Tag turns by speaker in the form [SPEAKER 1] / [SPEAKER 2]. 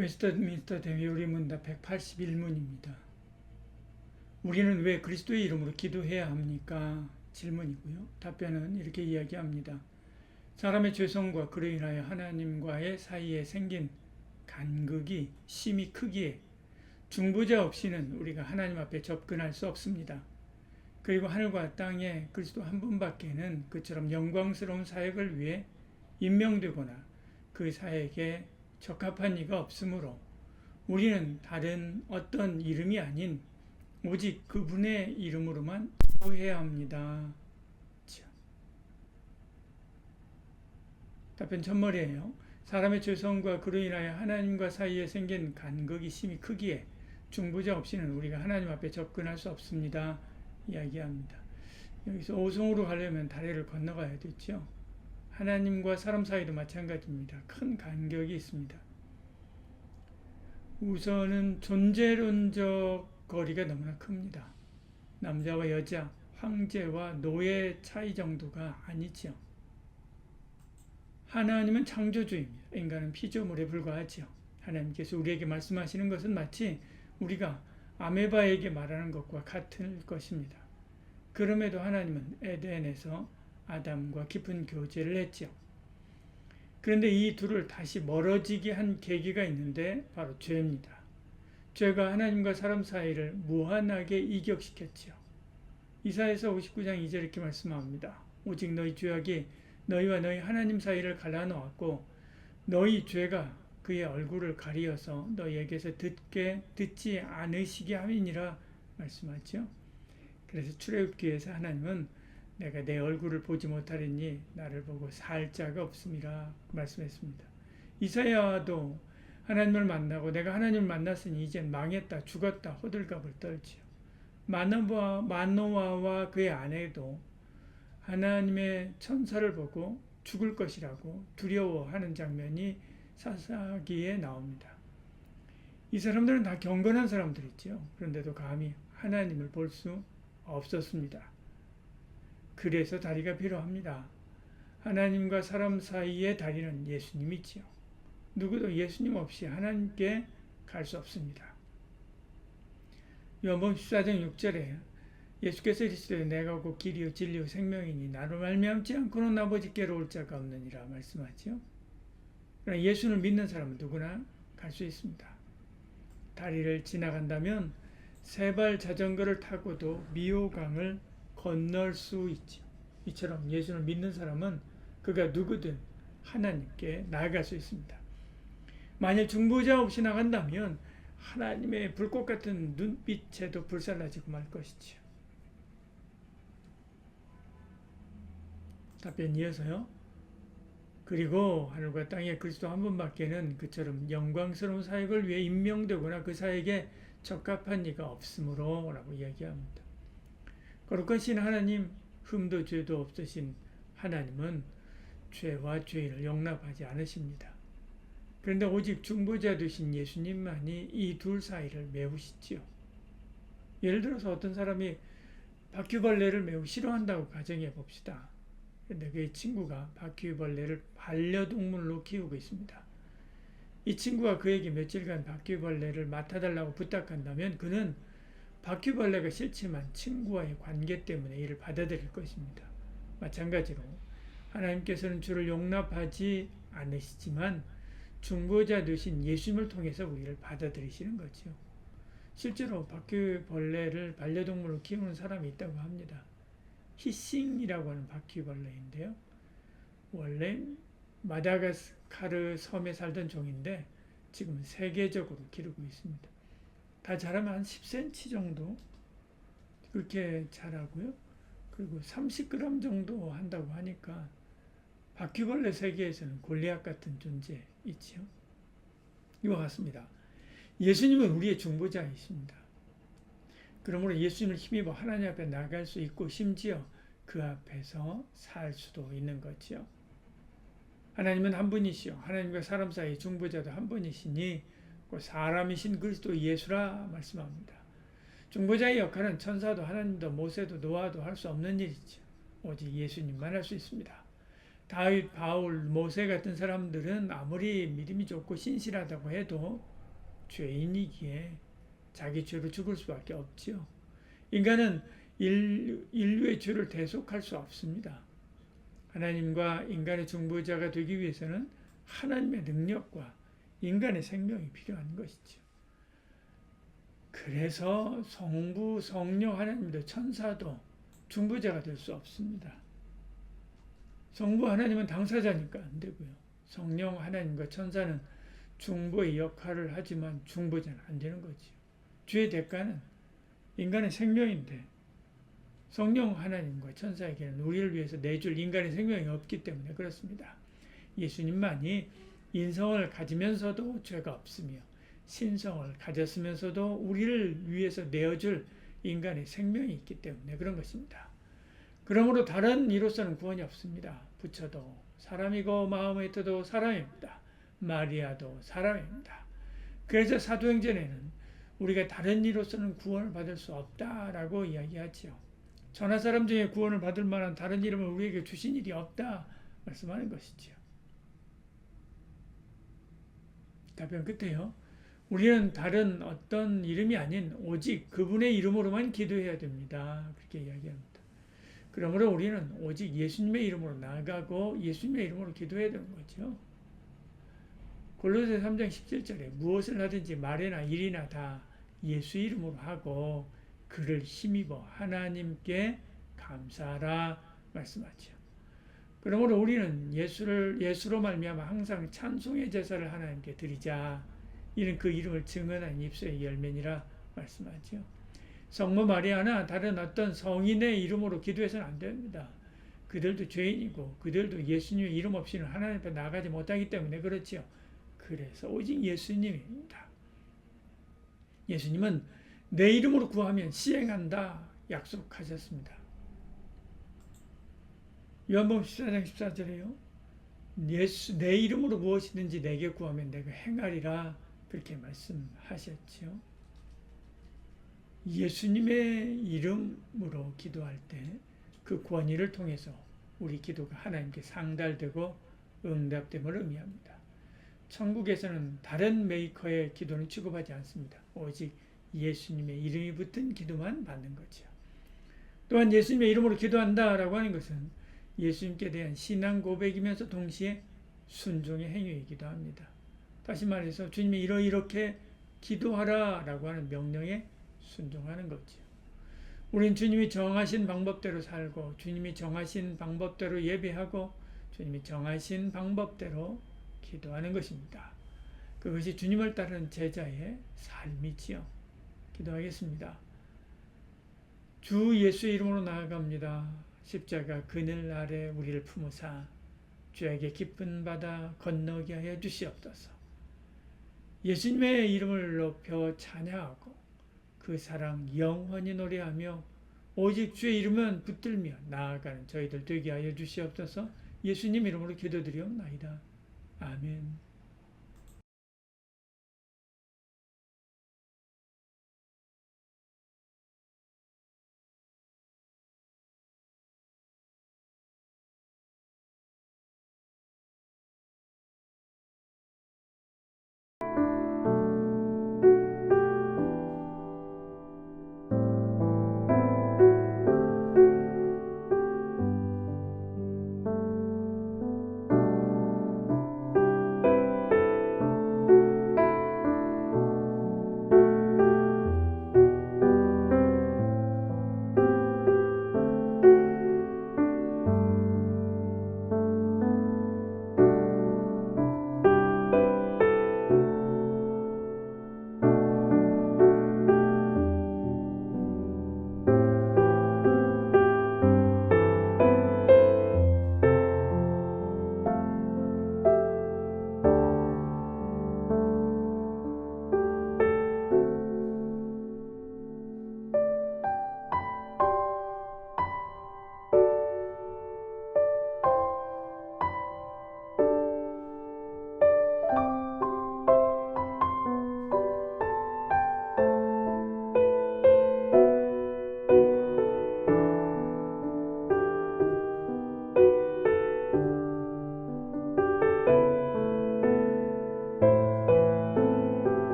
[SPEAKER 1] 웨스트민스터 대회율리 문답 181문입니다. 우리는 왜 그리스도의 이름으로 기도해야 합니까? 질문이고요. 답변은 이렇게 이야기합니다. 사람의 죄성과 그로 인하여 하나님과의 사이에 생긴 간극이 심히 크기에 중보자 없이는 우리가 하나님 앞에 접근할 수 없습니다. 그리고 하늘과 땅에 그리스도 한 분밖에는 그처럼 영광스러운 사역을 위해 임명되거나 그 사역에 적합한 이가 없으므로 우리는 다른 어떤 이름이 아닌 오직 그분의 이름으로만 기도해야 합니다. 답변 첫머리예요. 사람의 죄성과 그로 인하여 하나님과 사이에 생긴 간극이 심히 크기에 중보자 없이는 우리가 하나님 앞에 접근할 수 없습니다. 이야기합니다. 여기서 오송으로 가려면 다리를 건너가야 되죠. 하나님과 사람 사이도 마찬가지입니다. 큰 간격이 있습니다. 우선은 존재론적 거리가 너무나 큽니다. 남자와 여자, 황제와 노예 차이 정도가 아니죠. 하나님은 창조주입니다. 인간은 피조물에 불과하죠. 하나님께서 우리에게 말씀하시는 것은 마치 우리가 아메바에게 말하는 것과 같을 것입니다. 그럼에도 하나님은 에덴에서 아담과 깊은 교제를 했죠. 그런데 이 둘을 다시 멀어지게 한 계기가 있는데 바로 죄입니다. 죄가 하나님과 사람 사이를 무한하게 이격시켰죠. 이사야서 59장 2절 이렇게 말씀합니다. 오직 너희 죄악이 너희와 너희 하나님 사이를 갈라놓았고 너희 죄가 그의 얼굴을 가리어서 너희에게서 듣지 않으시게 함이니라 말씀하죠. 그래서 출애굽기에서 하나님은 내가 내 얼굴을 보지 못하리니 나를 보고 살 자가 없음이라 말씀했습니다. 이사야도 하나님을 만나고 내가 하나님을 만났으니 이젠 망했다, 죽었다, 호들갑을 떨지요. 마노아와 그의 아내도 하나님의 천사를 보고 죽을 것이라고 두려워하는 장면이 사사기에 나옵니다. 이 사람들은 다 경건한 사람들이죠. 그런데도 감히 하나님을 볼 수 없었습니다. 그래서 다리가 필요합니다. 하나님과 사람 사이의 다리는 예수님이지요. 누구도 예수님 없이 하나님께 갈 수 없습니다. 요한복음 14장 6절에 예수께서 이르시되 내가 곧 길이요 진리요 생명이니 나로 말미암지 않고는 아버지께로 올 자가 없느니라 말씀하죠. 그러나 예수를 믿는 사람은 누구나 갈 수 있습니다. 다리를 지나간다면 세발 자전거를 타고도 미호강을 건널 수 있죠. 이처럼 예수를 믿는 사람은 그가 누구든 하나님께 나아갈 수 있습니다. 만일 중보자 없이 나간다면 하나님의 불꽃 같은 눈빛에도 불살라지고 말 것이지요. 답변 이어서요. 그리고 하늘과 땅에 그리스도 한 분밖에는 그처럼 영광스러운 사역을 위해 임명되거나 그 사역에 적합한 이가 없으므로 라고 이야기합니다. 거룩하신 하나님, 흠도 죄도 없으신 하나님은 죄와 죄인을 용납하지 않으십니다. 그런데 오직 중보자 되신 예수님만이 이 둘 사이를 메우시지요. 예를 들어서 어떤 사람이 바퀴벌레를 매우 싫어한다고 가정해 봅시다. 그런데 그의 친구가 바퀴벌레를 반려동물로 키우고 있습니다. 이 친구가 그에게 며칠간 바퀴벌레를 맡아달라고 부탁한다면 그는 바퀴벌레가 싫지만 친구와의 관계 때문에 이를 받아들일 것입니다. 마찬가지로 하나님께서는 주를 용납하지 않으시지만 중보자 되신 예수님을 통해서 우리를 받아들이시는 거죠. 실제로 바퀴벌레를 반려동물로 키우는 사람이 있다고 합니다. 히싱이라고 하는 바퀴벌레인데요. 원래 마다가스카르 섬에 살던 종인데 지금 세계적으로 기르고 있습니다. 다 자라면 한 10cm 정도 그렇게 자라고요. 그리고 30g 정도 한다고 하니까 바퀴벌레 세계에서는 골리앗 같은 존재이지요. 이와 같습니다. 예수님은 우리의 중보자이십니다. 그러므로 예수님을 힘입어 하나님 앞에 나갈 수 있고 심지어 그 앞에서 살 수도 있는 거지요. 하나님은 한 분이시요 하나님과 사람 사이 중보자도 한 분이시니 그 사람이신 그리스도 예수라 말씀합니다. 중보자의 역할은 천사도 하나님도 모세도 노아도 할 수 없는 일이죠. 오직 예수님만 할 수 있습니다. 다윗, 바울, 모세 같은 사람들은 아무리 믿음이 좋고 신실하다고 해도 죄인이기에 자기 죄로 죽을 수밖에 없지요. 인간은 인류의 죄를 대속할 수 없습니다. 하나님과 인간의 중보자가 되기 위해서는 하나님의 능력과 인간의 생명이 필요한 것이죠. 그래서 성부, 성령, 하나님도 천사도 중보자가 될 수 없습니다. 성부 하나님은 당사자니까 안 되고요. 성령 하나님과 천사는 중보의 역할을 하지만 중보자는 안 되는 거지요. 죄의 대가는 인간의 생명인데 성령 하나님과 천사에게는 우리를 위해서 내줄 인간의 생명이 없기 때문에 그렇습니다. 예수님만이 인성을 가지면서도 죄가 없으며 신성을 가졌으면서도 우리를 위해서 내어줄 인간의 생명이 있기 때문에 그런 것입니다. 그러므로 다른 이로서는 구원이 없습니다. 부처도 사람이고 마음의 터도 사람입니다. 마리아도 사람입니다. 그래서 사도행전에는 우리가 다른 이로서는 구원을 받을 수 없다라고 이야기하지요. 천하 사람 중에 구원을 받을 만한 다른 이름을 우리에게 주신 일이 없다 말씀하는 것이지요. 답변 끝에요. 우리는 다른 어떤 이름이 아닌 오직 그분의 이름으로만 기도해야 됩니다. 그렇게 이야기합니다. 그러므로 우리는 오직 예수님의 이름으로 나아가고 예수님의 이름으로 기도해야 되는 거죠. 골로새 3장 17절에 무엇을 하든지 말이나 일이나 다 예수 이름으로 하고 그를 힘입어 하나님께 감사하라 말씀하죠. 그러므로 우리는 예수로 말미암아 항상 찬송의 제사를 하나님께 드리자. 이는 그 이름을 증언한 입술의 열매니라 말씀하죠. 성모 마리아나 다른 어떤 성인의 이름으로 기도해서는 안 됩니다. 그들도 죄인이고 그들도 예수님의 이름 없이는 하나님 앞에 나가지 못하기 때문에 그렇지요. 그래서 오직 예수님입니다. 예수님은 내 이름으로 구하면 시행한다 약속하셨습니다. 요한복음 14장 14절에요. 내 이름으로 무엇이든지 내게 구하면 내가 행하리라 그렇게 말씀하셨죠. 예수님의 이름으로 기도할 때 그 권위를 통해서 우리 기도가 하나님께 상달되고 응답됨을 의미합니다. 천국에서는 다른 메이커의 기도는 취급하지 않습니다. 오직 예수님의 이름이 붙은 기도만 받는 거죠. 또한 예수님의 이름으로 기도한다라고 하는 것은 예수님께 대한 신앙 고백이면서 동시에 순종의 행위이기도 합니다. 다시 말해서 주님이 이렇게 기도하라라고 하는 명령에 순종하는 거죠. 우린 주님이 정하신 방법대로 살고 주님이 정하신 방법대로 예배하고 주님이 정하신 방법대로 기도하는 것입니다. 그것이 주님을 따르는 제자의 삶이지요. 기도하겠습니다. 주 예수의 이름으로 나아갑니다. 십자가 그늘 아래 우리를 품으사 죄악의 깊은 바다 건너게 하여 주시옵소서. 예수님의 이름을 높여 찬양하고 그 사랑 영원히 노래하며 오직 주의 이름은 붙들며 나아가는 저희들 되게 하여 주시옵소서. 예수님 이름으로 기도드리옵나이다. 아멘.